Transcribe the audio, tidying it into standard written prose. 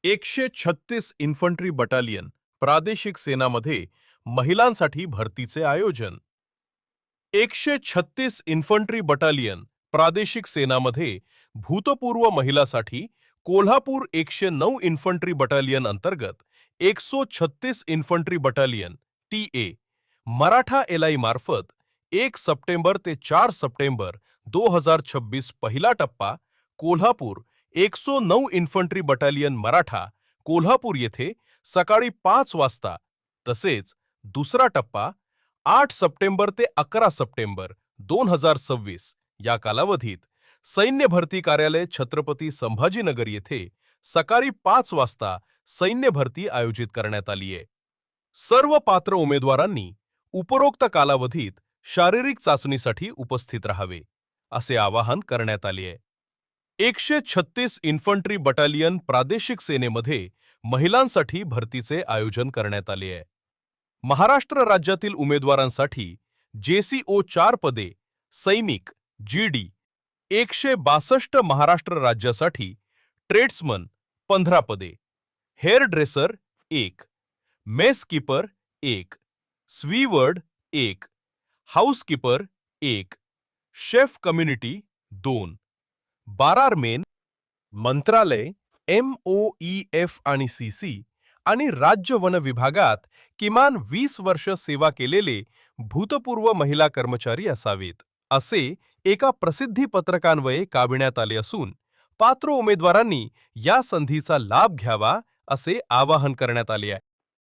136 infantry battalion प्रादेशिक सेनामध्ये महिलांसाठी भरतीचे आयोजन। 136 इन्फंट्री बटालियन प्रादेशिक सेनामध्ये भूतपूर्व महिलासाठी कोल्हापूर 109 इन्फंट्री बटालियन अंतर्गत 136 infantry battalion TA Maratha LI मार्फत 1 सप्टेंबर ते 4 सप्टेंबर 2026 पहिला टप्पा कोल्हापूर 109 इन्फंट्री बटालियन मराठा कोल्हापूर येथे सकाळी 5 वाजता तसेच दुसरा टप्पा 8 सप्टेंबर ते 11 सप्टेंबर 2026 या कालावधीत सैन्य भरती कार्यालय छत्रपती संभाजीनगर येथे सकाळी 5 वाजता सैन्य भरती आयोजित करण्यात आली आहे। सर्व पात्र उमेदवारांनी उपरोक्त कालावधीत शारीरिक चाचणीसाठी उपस्थित राहावे असे आवाहन करण्यात आले आहे। 136 इन्फंट्री बटालियन प्रादेशिक सेनेमध्ये महिलांसाठी भरतीचे आयोजन करण्यात आले आहे। महाराष्ट्र राज्यातील उमेदवारांसाठी जेसीओ 4 पदे, सैनिक जीडी 162 महाराष्ट्र राज्यासाठी ट्रेड्समन 15 पदे, hair dresser 1, mess keeper 1, स्वीवर्ड 1, housekeeper 1, chef community 2, बारारमेन मंत्रालय MOEF आणि CC आणि राज्य वन विभागात किमान 20 वर्ष सेवा केलेले भूतपूर्व महिला कर्मचारी असावेत असे एका प्रसिद्धी पत्रकान्वये काढण्यात आले असून पात्र उमेदवारांनी या संधीचा लाभ घ्यावा असे आवाहन करण्यात आले आहे।